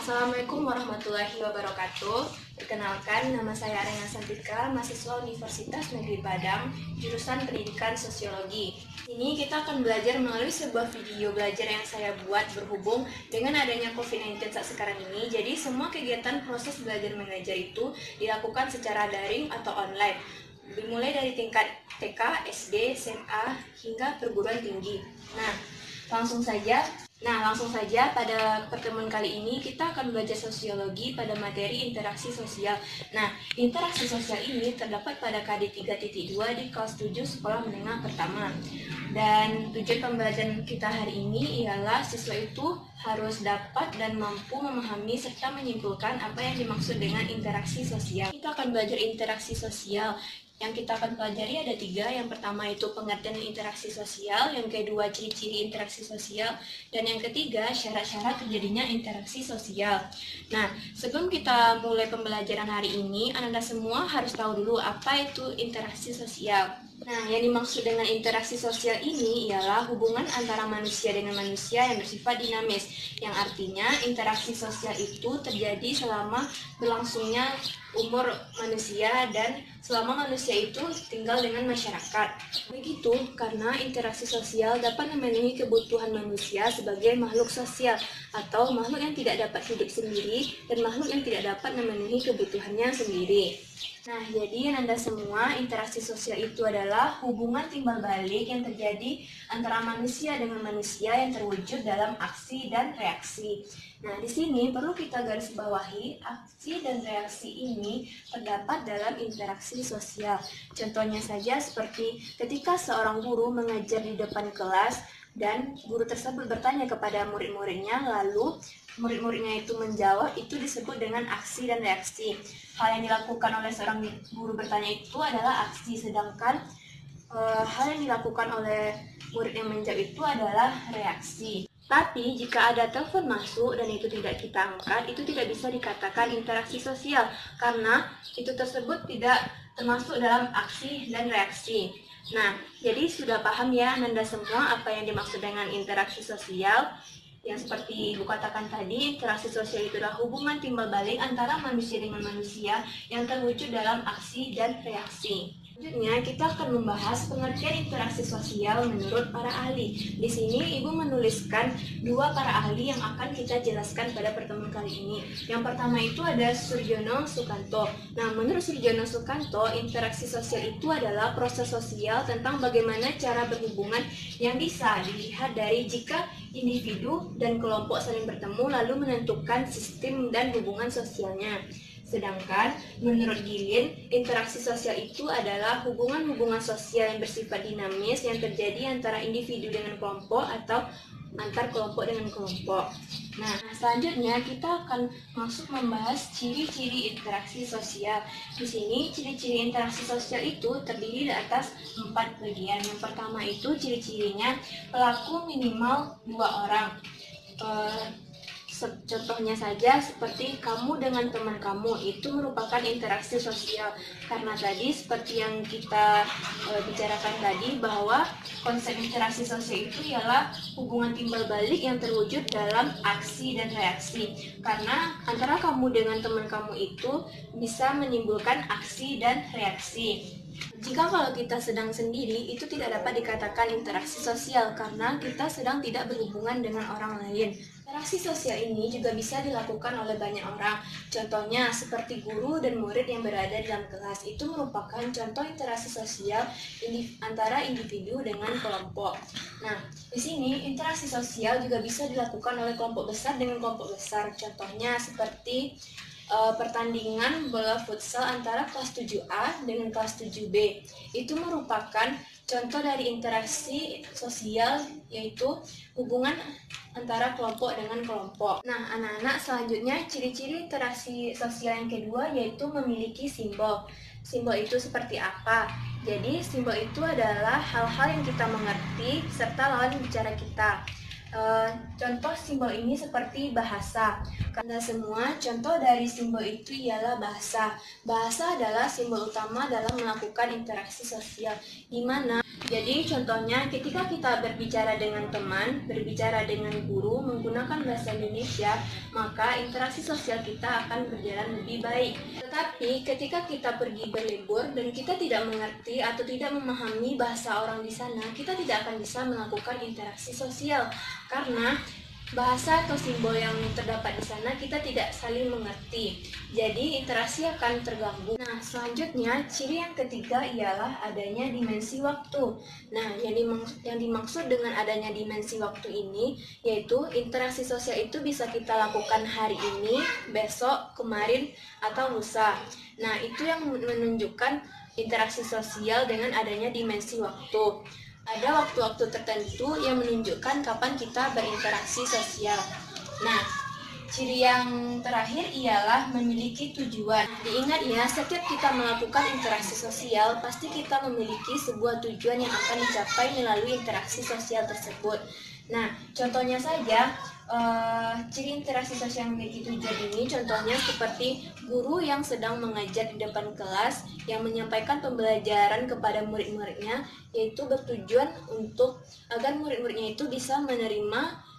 Assalamualaikum warahmatullahi wabarakatuh. Perkenalkan, nama saya Arena Santika, mahasiswa Universitas Negeri Padang, jurusan Pendidikan Sosiologi. Ini kita akan belajar melalui sebuah video belajar yang saya buat berhubung dengan adanya COVID-19 saat sekarang ini. Jadi semua kegiatan proses belajar mengajar itu dilakukan secara daring atau online, dimulai dari tingkat TK, SD, SMA, hingga perguruan tinggi. Langsung saja pada pertemuan kali ini kita akan belajar sosiologi pada materi interaksi sosial. Interaksi sosial ini terdapat pada KD 3.2 di kelas 7 sekolah menengah pertama. Dan tujuan pembelajaran kita hari ini ialah siswa itu harus dapat dan mampu memahami serta menyimpulkan apa yang dimaksud dengan interaksi sosial. Kita akan belajar interaksi sosial. Yang kita akan pelajari ada 3. Yang pertama itu pengertian interaksi sosial, yang kedua ciri-ciri interaksi sosial, dan yang ketiga syarat-syarat terjadinya interaksi sosial. Sebelum kita mulai pembelajaran hari ini, Anda semua harus tahu dulu apa itu interaksi sosial. Yang dimaksud dengan interaksi sosial ini ialah hubungan antara manusia dengan manusia yang bersifat dinamis, yang artinya interaksi sosial itu terjadi selama berlangsungnya umur manusia dan selama manusia itu tinggal dengan masyarakat. Begitu karena interaksi sosial dapat memenuhi kebutuhan manusia sebagai makhluk sosial atau makhluk yang tidak dapat hidup sendiri dan makhluk yang tidak dapat memenuhi kebutuhannya sendiri. Jadi Anda semua, interaksi sosial itu adalah hubungan timbal balik yang terjadi antara manusia dengan manusia yang terwujud dalam aksi dan reaksi. Di sini perlu kita garis bawahi, aksi dan reaksi ini terdapat dalam interaksi sosial. Contohnya saja seperti ketika seorang guru mengajar di depan kelas dan guru tersebut bertanya kepada murid-muridnya, lalu murid-muridnya itu menjawab, itu disebut dengan aksi dan reaksi. Hal yang dilakukan oleh seorang guru bertanya itu adalah aksi, sedangkan hal yang dilakukan oleh murid yang menjawab itu adalah reaksi. Tapi jika ada telepon masuk dan itu tidak kita angkat, itu tidak bisa dikatakan interaksi sosial karena itu tersebut tidak termasuk dalam aksi dan reaksi. Jadi sudah paham ya Anda semua apa yang dimaksud dengan interaksi sosial? Yang seperti Ibu katakan tadi, interaksi sosial itu adalah hubungan timbal balik antara manusia dengan manusia yang terwujud dalam aksi dan reaksi. Selanjutnya, kita akan membahas pengertian interaksi sosial menurut para ahli. Di sini, Ibu menuliskan 2 para ahli yang akan kita jelaskan pada pertemuan kali ini. Yang pertama itu ada Surjono Sukanto. Menurut Surjono Sukanto, interaksi sosial itu adalah proses sosial tentang bagaimana cara berhubungan yang bisa dilihat dari jika individu dan kelompok saling bertemu lalu menentukan sistem dan hubungan sosialnya. Sedangkan menurut Gilin, interaksi sosial itu adalah hubungan-hubungan sosial yang bersifat dinamis yang terjadi antara individu dengan kelompok atau antar kelompok dengan kelompok. Selanjutnya kita akan masuk membahas ciri-ciri interaksi sosial. Di sini ciri-ciri interaksi sosial itu terdiri di atas 4 bagian. Yang pertama itu ciri-cirinya pelaku minimal 2 orang. Contohnya saja seperti kamu dengan teman kamu, itu merupakan interaksi sosial. Karena tadi seperti yang kita bicarakan tadi bahwa konsep interaksi sosial itu ialah hubungan timbal balik yang terwujud dalam aksi dan reaksi. Karena antara kamu dengan teman kamu itu bisa menimbulkan aksi dan reaksi. Jika kalau kita sedang sendiri, itu tidak dapat dikatakan interaksi sosial karena kita sedang tidak berhubungan dengan orang lain. Interaksi sosial ini juga bisa dilakukan oleh banyak orang. Contohnya seperti guru dan murid yang berada dalam kelas. Itu merupakan contoh interaksi sosial antara individu dengan kelompok. Di sini interaksi sosial juga bisa dilakukan oleh kelompok besar dengan kelompok besar. Contohnya seperti pertandingan bola futsal antara kelas 7A dengan kelas 7B. Itu merupakan contoh dari interaksi sosial, yaitu hubungan antara kelompok dengan kelompok. Anak-anak, selanjutnya ciri-ciri interaksi sosial yang kedua yaitu memiliki simbol. Simbol itu seperti apa? Jadi simbol itu adalah hal-hal yang kita mengerti serta lawan bicara kita. Contoh simbol ini seperti bahasa. Karena semua contoh dari simbol itu ialah bahasa. Bahasa adalah simbol utama dalam melakukan interaksi sosial, di mana jadi contohnya ketika kita berbicara dengan teman, berbicara dengan guru menggunakan bahasa Indonesia, maka interaksi sosial kita akan berjalan lebih baik. Tetapi ketika kita pergi berlibur dan kita tidak mengerti atau tidak memahami bahasa orang di sana, kita tidak akan bisa melakukan interaksi sosial karena bahasa atau simbol yang terdapat di sana kita tidak saling mengerti. Jadi interaksi akan terganggu. Nah, selanjutnya ciri yang ketiga ialah adanya dimensi waktu. Nah, yang dimaksud dengan adanya dimensi waktu ini yaitu interaksi sosial itu bisa kita lakukan hari ini, besok, kemarin, atau lusa. Nah, itu yang menunjukkan interaksi sosial dengan adanya dimensi waktu. Ada waktu-waktu tertentu yang menunjukkan kapan kita berinteraksi sosial. Nah, ciri yang terakhir ialah memiliki tujuan. Diingat ya, setiap kita melakukan interaksi sosial, pasti kita memiliki sebuah tujuan yang akan dicapai melalui interaksi sosial tersebut. Nah, contohnya saja, ciri interaksi sosial yang memiliki tujuan ini contohnya seperti guru yang sedang mengajar di depan kelas yang menyampaikan pembelajaran kepada murid-muridnya, yaitu bertujuan untuk agar murid-muridnya itu bisa menerima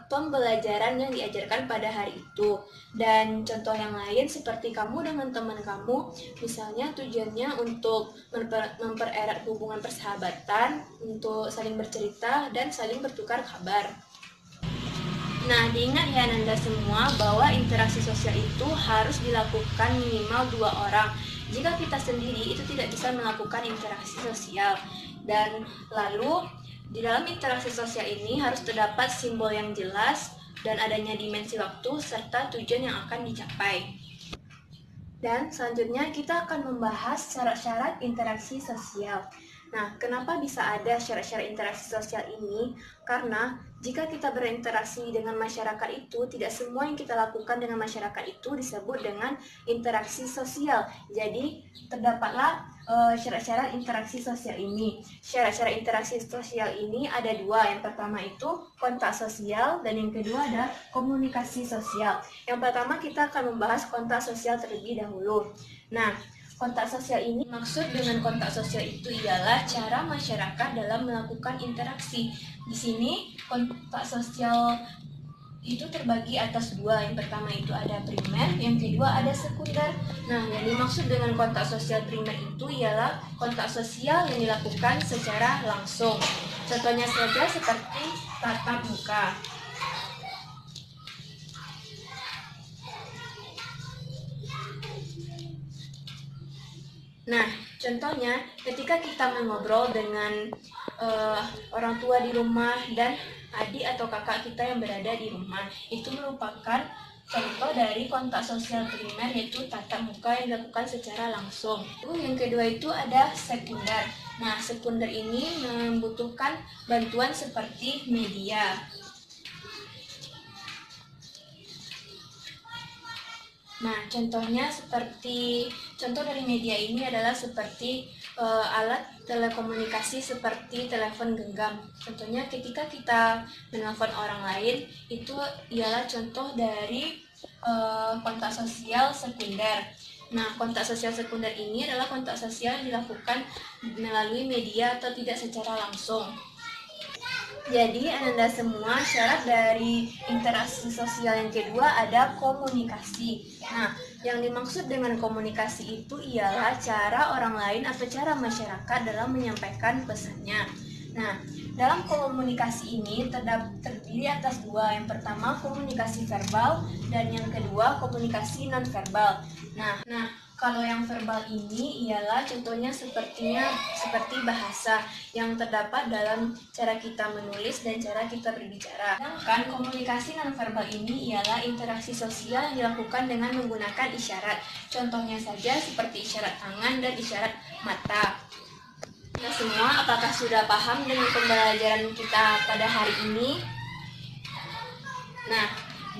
pembelajaran yang diajarkan pada hari itu. Dan contoh yang lain seperti kamu dengan teman kamu, misalnya tujuannya untuk mempererat hubungan persahabatan, untuk saling bercerita dan saling bertukar kabar. Nah, diingat ya Nanda semua bahwa interaksi sosial itu harus dilakukan minimal 2 orang. Jika kita sendiri itu tidak bisa melakukan interaksi sosial. Dan lalu di dalam interaksi sosial ini harus terdapat simbol yang jelas dan adanya dimensi waktu serta tujuan yang akan dicapai. Dan selanjutnya kita akan membahas syarat-syarat interaksi sosial. Nah, kenapa bisa ada syarat-syarat interaksi sosial ini? Karena jika kita berinteraksi dengan masyarakat itu, tidak semua yang kita lakukan dengan masyarakat itu disebut dengan interaksi sosial. Jadi, terdapatlah syarat-syarat interaksi sosial ini. Syarat-syarat interaksi sosial ini ada 2. Yang pertama itu kontak sosial dan yang kedua ada komunikasi sosial. Yang pertama kita akan membahas kontak sosial terlebih dahulu. Nah, kontak sosial ini, maksud dengan kontak sosial itu ialah cara masyarakat dalam melakukan interaksi. Di sini kontak sosial itu terbagi atas 2. Yang pertama itu ada primer, yang kedua ada sekunder. Nah, yang dimaksud dengan kontak sosial primer itu ialah kontak sosial yang dilakukan secara langsung. Contohnya saja seperti tatap muka. Nah, contohnya ketika kita mengobrol dengan orang tua di rumah dan adik atau kakak kita yang berada di rumah, itu merupakan contoh dari kontak sosial primer, yaitu tatap muka yang dilakukan secara langsung. Yang kedua itu ada sekunder. Nah, sekunder ini membutuhkan bantuan seperti media. Nah, contohnya seperti contoh dari media ini adalah seperti alat telekomunikasi seperti telepon genggam. Contohnya ketika kita menelpon orang lain, itu ialah contoh dari kontak sosial sekunder. Nah, kontak sosial sekunder ini adalah kontak sosial yang dilakukan melalui media atau tidak secara langsung. Jadi, Ananda semua, syarat dari interaksi sosial yang kedua ada komunikasi. Nah, yang dimaksud dengan komunikasi itu ialah cara orang lain atau cara masyarakat dalam menyampaikan pesannya. Nah, dalam komunikasi ini terdiri atas 2. Yang pertama komunikasi verbal dan yang kedua komunikasi non-verbal. Nah, kalau yang verbal ini ialah contohnya seperti bahasa yang terdapat dalam cara kita menulis dan cara kita berbicara. Sedangkan komunikasi non-verbal ini ialah interaksi sosial yang dilakukan dengan menggunakan isyarat. Contohnya saja seperti isyarat tangan dan isyarat mata. Nah, semua apakah sudah paham dengan pembelajaran kita pada hari ini? Nah,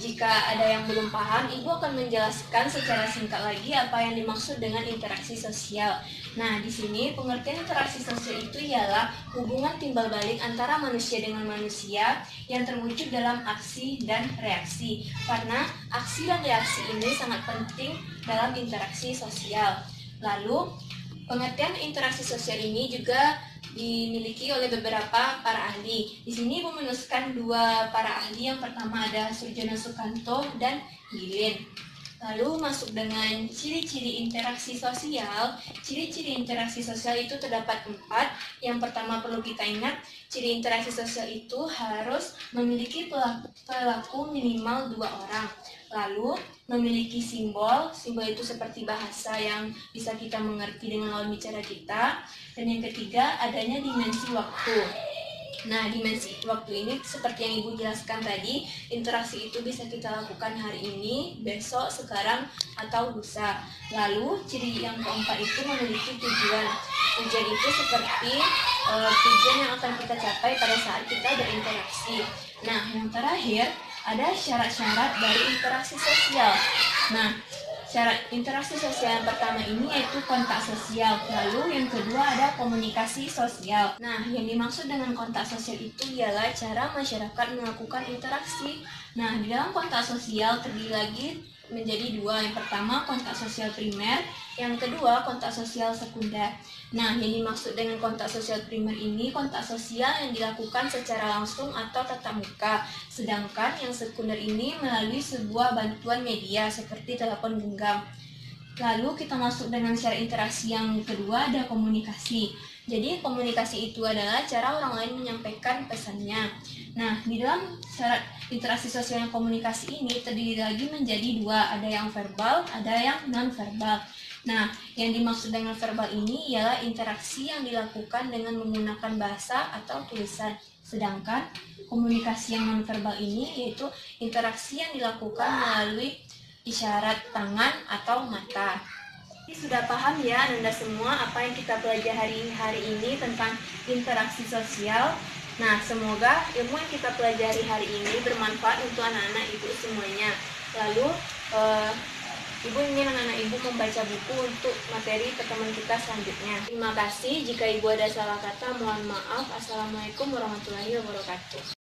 jika ada yang belum paham, Ibu akan menjelaskan secara singkat lagi apa yang dimaksud dengan interaksi sosial. Nah, di sini pengertian interaksi sosial itu ialah hubungan timbal balik antara manusia dengan manusia yang terwujud dalam aksi dan reaksi. Karena aksi dan reaksi ini sangat penting dalam interaksi sosial. Lalu, pengertian interaksi sosial ini juga dimiliki oleh beberapa para ahli. Di sini Ibu menuliskan dua para ahli. Yang pertama ada Surjono Sukanto dan Gilin. Lalu masuk dengan ciri-ciri interaksi sosial. Ciri-ciri interaksi sosial itu terdapat 4. Yang pertama perlu kita ingat, ciri interaksi sosial itu harus memiliki pelaku minimal 2 orang. Lalu memiliki simbol itu seperti bahasa yang bisa kita mengerti dengan lawan bicara kita. Dan yang ketiga, adanya dimensi waktu. Nah, dimensi waktu ini seperti yang Ibu jelaskan tadi, interaksi itu bisa kita lakukan hari ini, besok, sekarang, atau lusa. Lalu, ciri yang keempat itu memiliki tujuan. Tujuan itu seperti tujuan yang akan kita capai pada saat kita berinteraksi. Nah, yang terakhir, ada syarat-syarat dari interaksi sosial. Nah, syarat interaksi sosial yang pertama ini yaitu kontak sosial. Lalu yang kedua ada komunikasi sosial. Nah, yang dimaksud dengan kontak sosial itu ialah cara masyarakat melakukan interaksi. Nah, di dalam kontak sosial terdiri lagi menjadi 2. Yang pertama kontak sosial primer, yang kedua kontak sosial sekunder. Nah, yang dimaksud dengan kontak sosial primer ini kontak sosial yang dilakukan secara langsung atau tatap muka, sedangkan yang sekunder ini melalui sebuah bantuan media seperti telepon genggam. Lalu kita masuk dengan syarat interaksi yang kedua, ada komunikasi. Jadi komunikasi itu adalah cara orang lain menyampaikan pesannya. Nah, di dalam syarat interaksi sosial yang komunikasi ini terdiri lagi menjadi 2, ada yang verbal, ada yang non-verbal. Nah, yang dimaksud dengan verbal ini ialah interaksi yang dilakukan dengan menggunakan bahasa atau tulisan. Sedangkan komunikasi yang non-verbal ini yaitu interaksi yang dilakukan melalui isyarat tangan atau mata. Sudah paham ya Anda semua apa yang kita pelajari hari ini tentang interaksi sosial? Nah, semoga ilmu yang kita pelajari hari ini bermanfaat untuk anak-anak Ibu semuanya. Lalu, Ibu ingin anak-anak Ibu membaca buku untuk materi pertemuan kita selanjutnya. Terima kasih. Jika Ibu ada salah kata, mohon maaf. Assalamualaikum warahmatullahi wabarakatuh.